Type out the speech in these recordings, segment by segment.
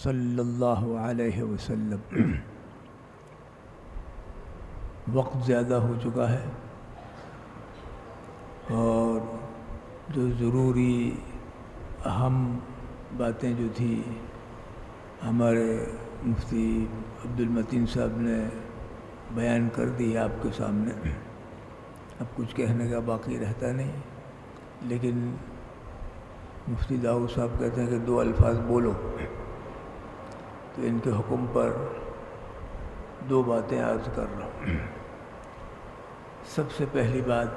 صلی اللہ علیہ وسلم۔ وقت زیادہ ہو چکا ہے اور جو ضروری اہم باتیں جو تھی ہمارے مفتی عبد المتین صاحب نے بیان کر دی آپ کے سامنے۔ اب کچھ کہنے کا باقی رہتا نہیں، لیکن مفتی داؤد صاحب کہتے ہیں کہ 2 الفاظ بولو، تو ان کے حکم پر 2 باتیں عرض کر رہا ہوں۔ سب سے پہلی بات،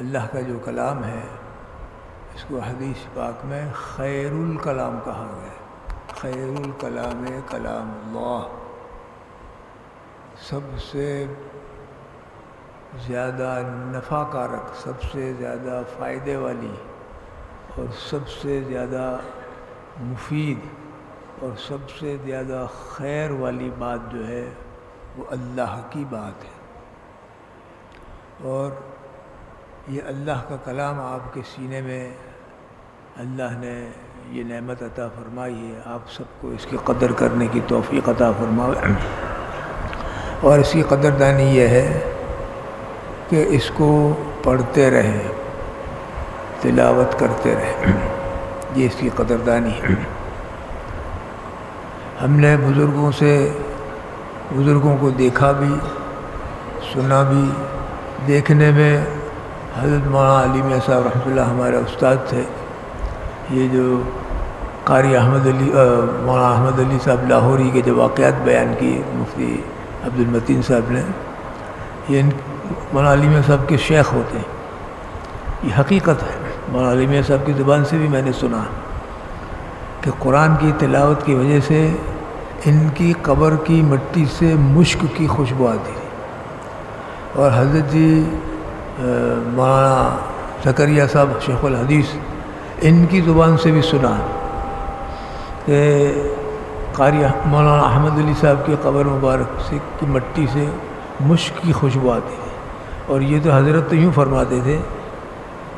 اللہ کا جو کلام ہے اس کو حدیث پاک میں خیر الکلام کہا گیا ہے۔ خیر الکلام کلام اللہ، سب سے زیادہ نفع کارک، سب سے زیادہ فائدے والی اور سب سے زیادہ مفید اور سب سے زیادہ خیر والی بات جو ہے وہ اللہ کی بات ہے۔ اور یہ اللہ کا کلام آپ کے سینے میں اللہ نے یہ نعمت عطا فرمائی ہے، آپ سب کو اس کی قدر کرنے کی توفیق عطا فرمائے۔ اور اس کی قدردانی یہ ہے کہ اس کو پڑھتے رہیں، تلاوت کرتے رہیں، یہ اس کی قدردانی ہے۔ ہم نے بزرگوں کو دیکھا بھی، سنا بھی۔ دیکھنے میں حضرت مولانا علی میاں صاحب رحمۃ اللہ ہمارے استاد تھے۔ یہ جو قاری مولانا احمد علی صاحب لاہوری کے جو واقعات بیان کیے مفتی عبد المتین صاحب نے، یہ مولانا علی میاں صاحب کے شیخ ہوتے ہیں، یہ حقیقت ہے۔ مولانا علی میاں صاحب کی زبان سے بھی میں نے سنا کہ قرآن کی تلاوت کی وجہ سے ان کی قبر کی مٹی سے مشک کی خوشبو آتی تھی۔ اور حضرت جی مولانا زکریا صاحب شیخ الحدیث، ان کی زبان سے بھی سنا کہ قاری مولانا احمد علی صاحب کی قبر مبارک سے کی مٹی سے مشک کی خوشبو آتی تھی۔ اور یہ تو حضرت تو یوں فرماتے تھے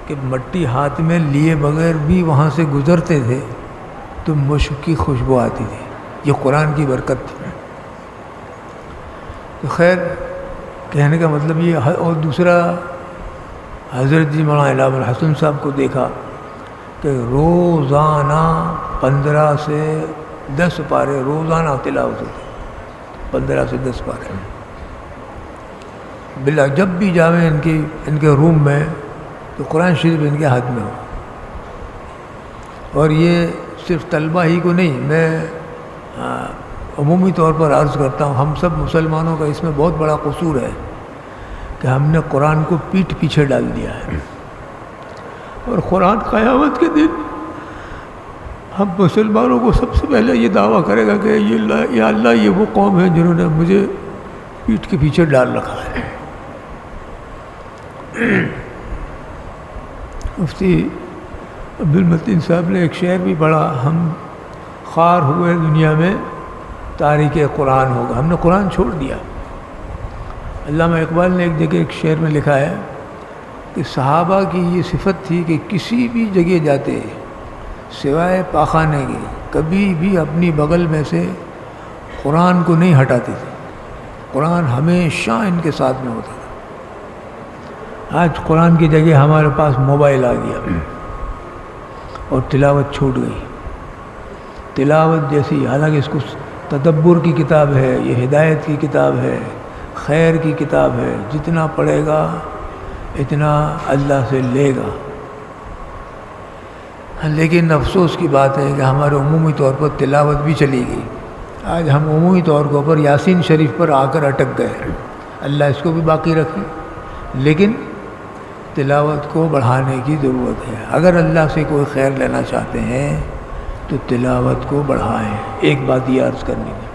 کہ مٹی ہاتھ میں لیے بغیر بھی وہاں سے گزرتے تھے تو مشک کی خوشبو آتی تھی۔ یہ قرآن کی برکت تھی۔ تو خیر، کہنے کا مطلب یہ۔ اور دوسرا، حضرت جی مولانا انعام الحسن صاحب کو دیکھا کہ روزانہ 15 سے 10 پارے روزانہ تلاوت ہوتی، 15 سے 10 پارے بلا جب بھی جاویں ان کے روم میں تو قرآن شریف ان کے ہاتھ میں ہو۔ اور یہ صرف طلبہ ہی کو نہیں، میں عمومی طور پر عرض کرتا ہوں، ہم سب مسلمانوں کا اس میں بہت بڑا قصور ہے کہ ہم نے قرآن کو پیٹھ پیچھے ڈال دیا ہے۔ اور قرآن قیامت کے دن ہم مسلمانوں کو سب سے پہلے یہ دعویٰ کرے گا کہ یا اللہ یہ وہ قوم ہے جنہوں نے مجھے پیٹھ کے پیچھے ڈال رکھا ہے۔ مفتی عبد المتین صاحب نے ایک شعر بھی پڑھا، ہم خوار ہوئے دنیا میں تاریخ قرآن ہوگا، ہم نے قرآن چھوڑ دیا۔ علامہ اقبال نے ایک جگہ ایک شعر میں لکھا ہے کہ صحابہ کی یہ صفت تھی کہ کسی بھی جگہ جاتے سوائے پاخانے کے کبھی بھی اپنی بغل میں سے قرآن کو نہیں ہٹاتے تھے، قرآن ہمیشہ ان کے ساتھ میں ہوتا تھا۔ آج قرآن کی جگہ ہمارے پاس موبائل آ گیا اور تلاوت چھوٹ گئی۔ تلاوت جیسی، حالانکہ اس کو تدبر کی کتاب ہے، یہ ہدایت کی کتاب ہے، خیر کی کتاب ہے، جتنا پڑھے گا اتنا اللہ سے لے گا۔ لیکن افسوس کی بات ہے کہ ہمارے عمومی طور پر تلاوت بھی چلی گئی۔ آج ہم عمومی طور کے اوپر یاسین شریف پر آ کر اٹک گئے، اللہ اس کو بھی باقی رکھے، لیکن تلاوت کو بڑھانے کی ضرورت ہے۔ اگر اللہ سے کوئی خیر لینا چاہتے ہیں تو تلاوت کو بڑھائیں، ایک بات یہ عرض کرنی ہے،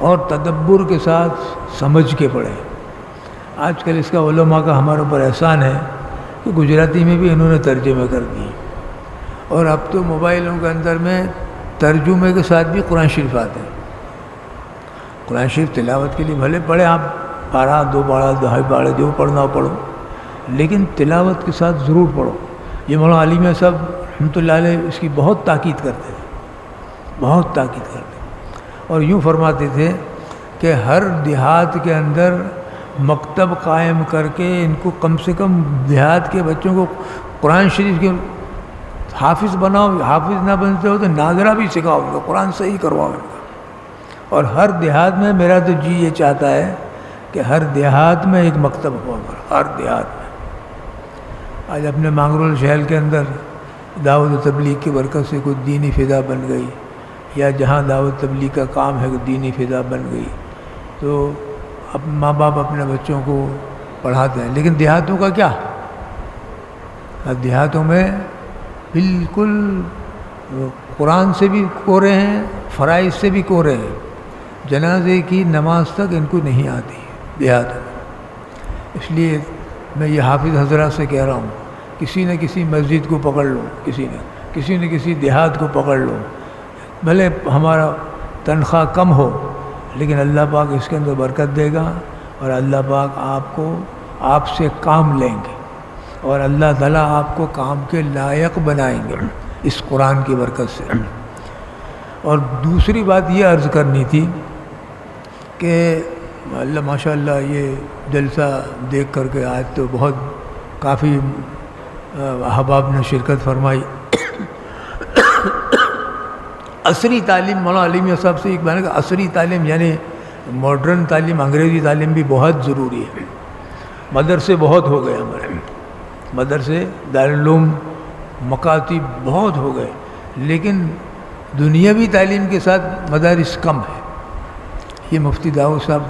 اور تدبر کے ساتھ سمجھ کے پڑھیں۔ آج کل اس کا علماء کا ہمارے اوپر احسان ہے کہ گجراتی میں بھی انہوں نے ترجمے کر دیے، اور اب تو موبائلوں کے اندر میں ترجمے کے ساتھ بھی قرآن شریف آتے ہیں۔ قرآن شریف تلاوت کے لیے بھلے پڑھیں آپ، پارہ 2 پارہ 2.5 پارے جو پڑھنا ہو پڑھو، لیکن تلاوت کے ساتھ ضرور پڑھو۔ یہ مولانا علی میاں صاحب رحمۃ اللہ علیہ اس کی بہت تاکید کرتے ہیں بہت تاکید کرتے اور یوں فرماتے تھے کہ ہر دیہات کے اندر مکتب قائم کر کے ان کو کم سے کم دیہات کے بچوں کو قرآن شریف کے حافظ بناؤ، حافظ نہ بنتے ہو تو ناظرہ بھی سکھاؤ ان کو، قرآن صحیح کرواؤ ان کا۔ اور ہر دیہات میں میرا تو جی یہ چاہتا ہے کہ ہر دیہات میں ایک مکتب ہوا ہر دیہات میں۔ آج اپنے مانگرول شہر کے اندر دعوت و تبلیغ کی برکت سے کوئی دینی فضا بن گئی، یا جہاں دعوت تبلیغ کا کام ہے کوئی دینی فضا بن گئی، تو اب ماں باپ اپنے بچوں کو پڑھاتے ہیں۔ لیکن دیہاتوں کا کیا؟ دیہاتوں میں بالکل قرآن سے بھی کورے ہیں، فرائض سے بھی کورے ہیں، جنازے کی نماز تک ان کو نہیں آتی دیہاتوں میں۔ اس لیے میں یہ حافظ حضرات سے کہہ رہا ہوں، کسی نہ کسی مسجد کو پکڑ لو، کسی نہ کسی دیہات کو پکڑ لو، بھلے ہمارا تنخواہ کم ہو لیکن اللہ پاک اس کے اندر برکت دے گا، اور اللہ پاک آپ سے کام لیں گے، اور اللہ تعالیٰ آپ کو کام کے لائق بنائیں گے اس قرآن کی برکت سے۔ اور دوسری بات یہ عرض کرنی تھی کہ اللہ ماشاء اللہ یہ جلسہ دیکھ کر کے آج تو بہت کافی احباب نے شرکت فرمائی۔ عصری تعلیم، مولانا علیمیہ صاحب سے ایک بات ہے کہ عصری تعلیم یعنی ماڈرن تعلیم، انگریزی تعلیم بھی بہت ضروری ہے۔ مدرسے بہت ہو گئے ہمارے، مدرسے دارالعلوم مکاتب بہت ہو گئے، لیکن دنیاوی تعلیم کے ساتھ مدارس کم ہے۔ یہ مفتی داؤد صاحب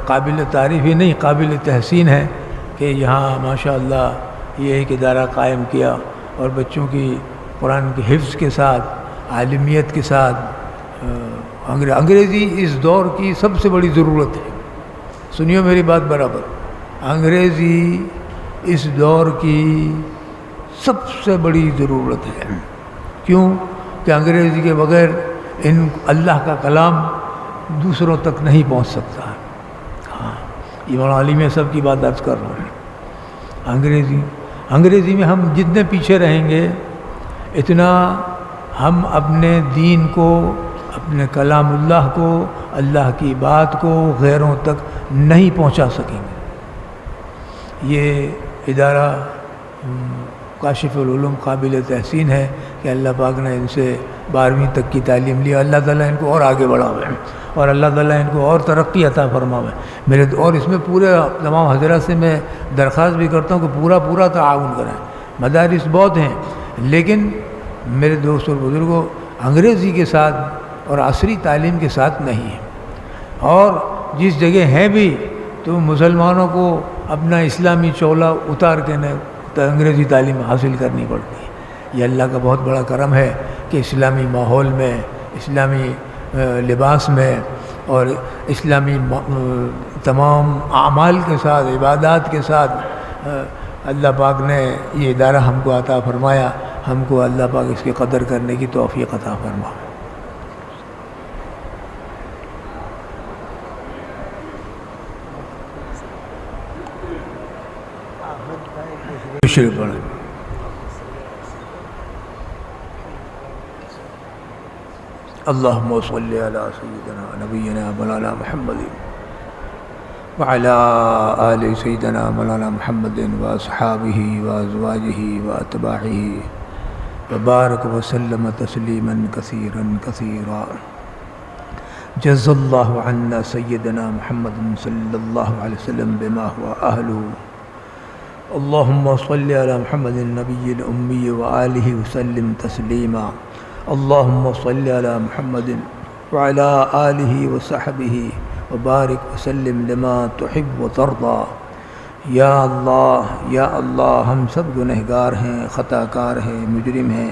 قابل تعریف ہی نہیں، قابل تحسین ہے کہ یہاں ماشاء اللہ یہ ایک ادارہ قائم کیا، اور بچوں کی قرآن کے حفظ کے ساتھ، عالمیت کے ساتھ انگریزی اس دور کی سب سے بڑی ضرورت ہے۔ سنیو میری بات برابر، انگریزی اس دور کی سب سے بڑی ضرورت ہے۔ کیوں کہ انگریزی کے بغیر اللہ کا کلام دوسروں تک نہیں پہنچ سکتا۔ ہاں، یہ مولانا علیمیہ صاحب کی بات عرض کر رہا ہوں۔ انگریزی میں ہم جتنے پیچھے رہیں گے اتنا ہم اپنے دین کو، اپنے کلام اللہ کو، اللہ کی بات کو غیروں تک نہیں پہنچا سکیں گے۔ یہ ادارہ کاشف العلوم قابل تحسین ہے کہ اللہ پاک نے ان سے 12ویں تک کی تعلیم لی، اللہ تعالیٰ ان کو اور آگے بڑھاوے، اور اللہ تعالیٰ ان کو اور ترقی عطا فرماوے۔ اور اس میں پورے تمام حضرات سے میں درخواست بھی کرتا ہوں کہ پورا تعاون کریں۔ مدارس بہت ہیں لیکن میرے دوست اور بزرگوں انگریزی کے ساتھ اور عصری تعلیم کے ساتھ نہیں ہیں، اور جس جگہ ہیں بھی تو مسلمانوں کو اپنا اسلامی چولا اتار کے انگریزی تعلیم حاصل کرنی پڑتی ہے۔ یہ اللہ کا بہت بڑا کرم ہے کہ اسلامی ماحول میں، اسلامی لباس میں اور اسلامی تمام اعمال کے ساتھ، عبادات کے ساتھ اللہ پاک نے یہ ادارہ ہم کو عطا فرمایا۔ ہم کو اللہ پاک اس کی قدر کرنے کی توفیق عطا فرما۔ اللہم صلی علی سیدنا نبینا مولانا محمد وعلی آل سیدنا مولانا محمد واصحابہ وازواجہ واتباعہ وبارک وسلم تسلیما کثیرا کثیرا۔ جزا اللہ عنا سیدنا محمد صلی اللہ علیہ وسلم بما هو اہلہ۔ اللہم صلی علی محمد النبی الامی وآلہ وسلم تسلیما۔ اللہم صلی علی محمد وعلی آلہ وصحبہ وبارک وسلم لما تحب وترضى۔ یا اللہ ہم سب گنہگار ہیں، خطا کار ہیں، مجرم ہیں۔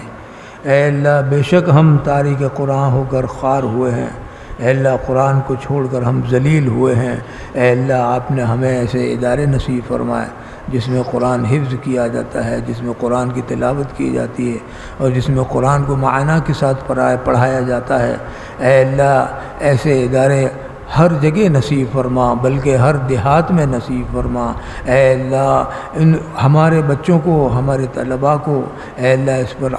اے اللہ بے شک ہم تارک قرآن ہو کر خوار ہوئے ہیں۔ اے اللہ قرآن کو چھوڑ کر ہم ذلیل ہوئے ہیں۔ اے اللہ آپ نے ہمیں ایسے ادارے نصیب فرمائے جس میں قرآن حفظ کیا جاتا ہے، جس میں قرآن کی تلاوت کی جاتی ہے، اور جس میں قرآن کو معنی کے ساتھ پڑھایا جاتا ہے۔ اے اللہ ایسے ادارے ہر جگہ نصیب فرما، بلکہ ہر دیہات میں نصیب فرما۔ اے اللہ ہمارے بچوں کو، ہمارے طلباء کو اے اللہ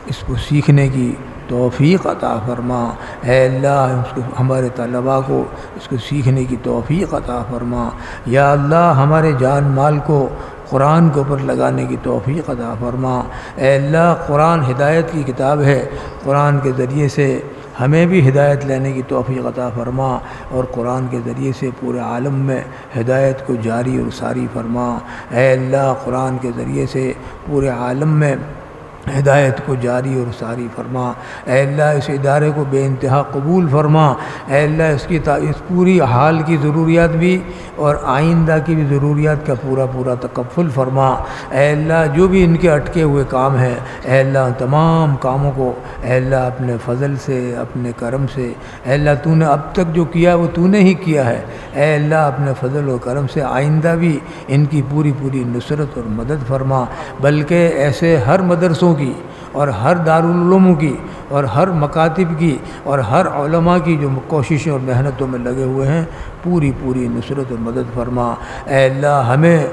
اس کو سیکھنے کی توفیق عطا فرما۔ اے اللہ اس کو ہمارے طلباء کو اس کو سیکھنے کی توفیق عطا فرما۔ یا اللہ ہمارے جان مال کو قرآن کے اوپر لگانے کی توفیق عطا فرما۔ اے اللہ قرآن ہدایت کی کتاب ہے، قرآن کے ذریعے سے ہمیں بھی ہدایت لینے کی توفیق عطا فرما، اور قرآن کے ذریعے سے پورے عالم میں ہدایت کو جاری اور ساری فرما۔ اے اللہ قرآن کے ذریعے سے پورے عالم میں ہدایت کو جاری اور ساری فرما۔ اے اللہ اس ادارے کو بے انتہا قبول فرما۔ اے اللہ اس پوری حال کی ضروریات بھی اور آئندہ کی بھی ضروریات کا پورا تکفل فرما۔ اے اللہ جو بھی ان کے اٹکے ہوئے کام ہیں، اے اللہ تمام کاموں کو اے اللہ اپنے فضل سے، اپنے کرم سے، اے اللہ تو نے اب تک جو کیا وہ تو نے ہی کیا ہے، اے اللہ اپنے فضل و کرم سے آئندہ بھی ان کی پوری نصرت اور مدد فرما۔ بلکہ ایسے ہر مدرسوں کی اور ہر دارالعلوم کی اور ہر مکاتب کی اور ہر علماء کی جو کوششیں اور محنتوں میں لگے ہوئے ہیں، پوری نصرت اور مدد فرما۔ اے اللہ ہمیں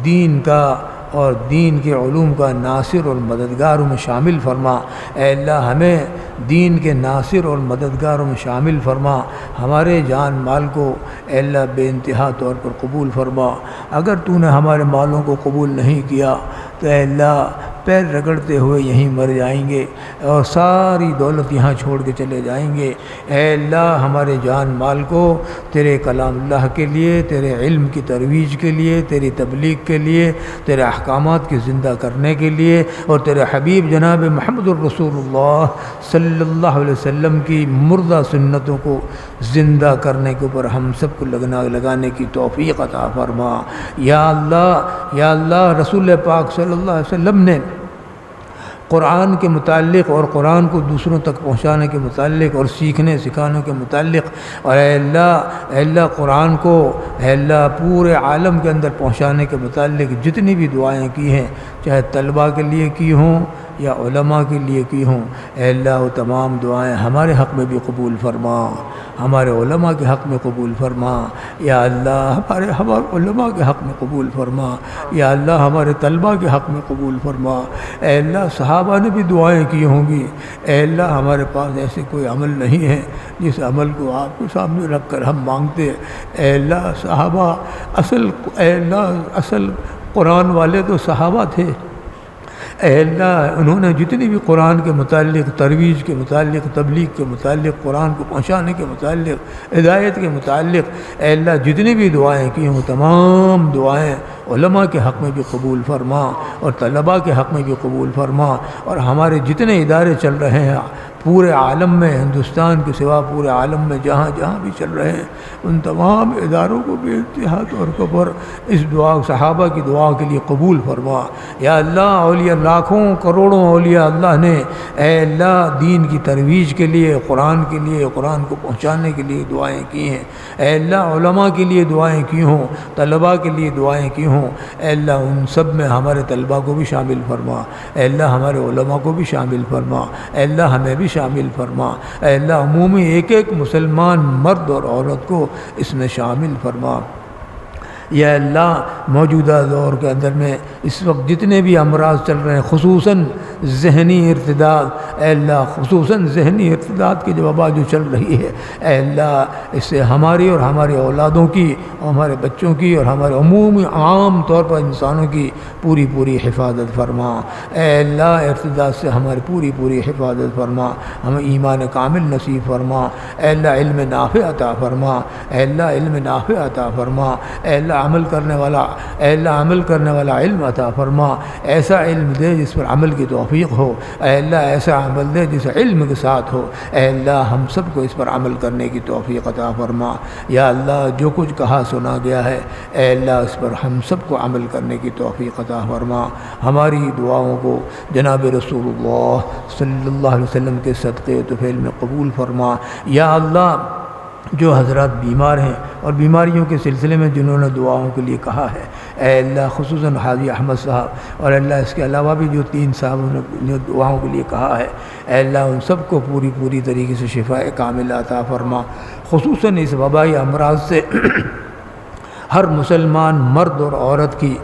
دین کا اور دین کے علوم کا ناصر اور مددگاروں میں شامل فرما۔ اے اللہ ہمیں دین کے ناصر اور مددگاروں میں شامل فرما۔ ہمارے جان مال کو اے اللہ بے انتہا طور پر قبول فرما۔ اگر تو نے ہمارے مالوں کو قبول نہیں کیا تو اے اللہ پیر رگڑتے ہوئے یہیں مر جائیں گے اور ساری دولت یہاں چھوڑ کے چلے جائیں گے۔ اے اللہ ہمارے جان مال کو تیرے کلام اللہ کے لیے، تیرے علم کی ترویج کے لیے، تیری تبلیغ کے لیے، تیرے احکامات کی زندہ کرنے کے لیے، اور تیرے حبیب جناب محمد الرسول اللہ صلی اللہ علیہ وسلم کی مردہ سنتوں کو زندہ کرنے کے اوپر ہم سب کو لگانے کی توفیق عطا فرما۔ یا اللہ رسول پاک صلی اللہ علیہ وسلم نے قرآن کے متعلق اور قرآن کو دوسروں تک پہنچانے کے متعلق اور سیکھنے سکھانے کے متعلق، اور اے اللہ قرآن کو اے اللہ پورے عالم کے اندر پہنچانے کے متعلق جتنی بھی دعائیں کی ہیں، چاہے طلباء کے لیے کی ہوں یا علماء کے لیے کی ہوں، اے اللہ وہ تمام دعائیں ہمارے حق میں بھی قبول فرما، ہمارے علماء کے حق میں قبول فرما۔ یا اللہ ہمارے علماء کے حق میں قبول فرما، یا اللہ ہمارے طلباء کے حق میں قبول فرما۔ اے اللہ صحابہ نے بھی دعائیں کی ہوں گی، اے اللہ ہمارے پاس ایسے کوئی عمل نہیں ہے جس عمل کو آپ کے سامنے رکھ کر ہم مانگتے۔ اے اللہ صحابہ اصل قرآن والے تو صحابہ تھے۔ اے اللہ انہوں نے جتنی بھی قرآن کے متعلق، ترویج کے متعلق، تبلیغ کے متعلق، قرآن کو پہنچانے کے متعلق، ہدایت کے متعلق اے اللہ جتنی بھی دعائیں کی ہیں وہ تمام دعائیں علماء کے حق میں بھی قبول فرما اور طلباء کے حق میں بھی قبول فرما، اور ہمارے جتنے ادارے چل رہے ہیں پورے عالم میں، ہندوستان کے سوا پورے عالم میں جہاں جہاں بھی چل رہے ہیں، ان تمام اداروں کو بے انتہا طور پر اس دعا صحابہ کی دعا کے لیے قبول فرما۔ یا اللہ اولیاء لاکھوں کروڑوں اولیاء اللہ نے اے اللہ دین کی ترویج کے لیے، قرآن کے لیے، قرآن کو پہنچانے کے لیے دعائیں کی ہیں۔ اے اللہ علماء کے لیے دعائیں کی ہوں، طلباء کے لیے دعائیں کی ہوں، اے اللہ ان سب میں ہمارے طلباء کو بھی شامل فرما، اے اللہ ہمارے علماء کو بھی شامل فرما، اے اللہ ہمیں بھی شامل فرما، اے اللہ عمومی ایک مسلمان مرد اور عورت کو اس میں شامل فرما۔ یا اللہ موجودہ دور کے اندر میں اس وقت جتنے بھی امراض چل رہے ہیں، خصوصاً ذہنی ارتداد، اے اللہ خصوصاً ذہنی ارتداد کی جو وبا جو چل رہی ہے، اے اللہ اس سے ہماری اور ہماری اولادوں کی اور ہمارے بچوں کی اور ہمارے عمومی عام طور پر انسانوں کی پوری حفاظت فرما۔ اے اللہ ارتداد سے ہماری پوری حفاظت فرما، ہمیں ایمان کامل نصیب فرما، اے اللہ علم نافع عطا فرما، اے اللہ علم نافع عطا فرما، اے اللہ عمل کرنے والا علم عطا فرما، ایسا علم دے جس پر عمل کی توفیق ہو، اے اللہ ایسا عمل دے جس علم کے ساتھ ہو، اے اللہ ہم سب کو اس پر عمل کرنے کی توفیق عطا فرما۔ یا اللہ جو کچھ کہا سنا گیا ہے اے اللہ اس پر ہم سب کو عمل کرنے کی توفیق عطا فرما، ہماری دعاؤں کو جناب رسول اللہ صلی اللہ علیہ وسلم کے صدقے طفیل میں قبول فرما۔ یا اللہ جو حضرات بیمار ہیں اور بیماریوں کے سلسلے میں جنہوں نے دعاؤں کے لیے کہا ہے، اے اللہ خصوصاً حاجی احمد صاحب اور اللہ اس کے علاوہ بھی جو 3 صاحبوں نے دعاؤں کے لیے کہا ہے، اے اللہ ان سب کو پوری طریقے سے شفاء کامل عطا فرما، خصوصاً اس وبائی امراض سے ہر مسلمان مرد اور عورت کی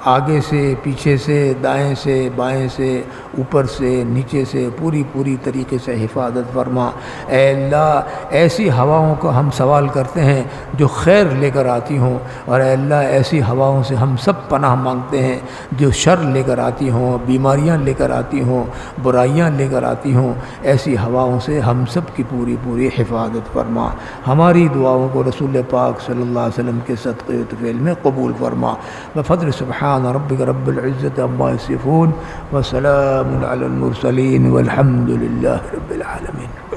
آگے سے، پیچھے سے، دائیں سے، بائیں سے، اوپر سے، نیچے سے پوری طریقے سے حفاظت فرما۔ اے اللہ ایسی ہواؤں کو ہم سوال کرتے ہیں جو خیر لے کر آتی ہوں، اور اے اللہ ایسی ہواؤں سے ہم سب پناہ مانگتے ہیں جو شر لے کر آتی ہوں، بیماریاں لے کر آتی ہوں، برائیاں لے کر آتی ہوں۔ ایسی ہواؤں سے ہم سب کی پوری حفاظت فرما۔ ہماری دعاؤں کو رسول پاک صلی اللہ علیہ وسلم کے صدقے و طفیل میں قبول فرما۔ بفضل سبحان ربک رب العزت عما یصفون وسلام علی المرسلین والحمد للہ رب العالمین۔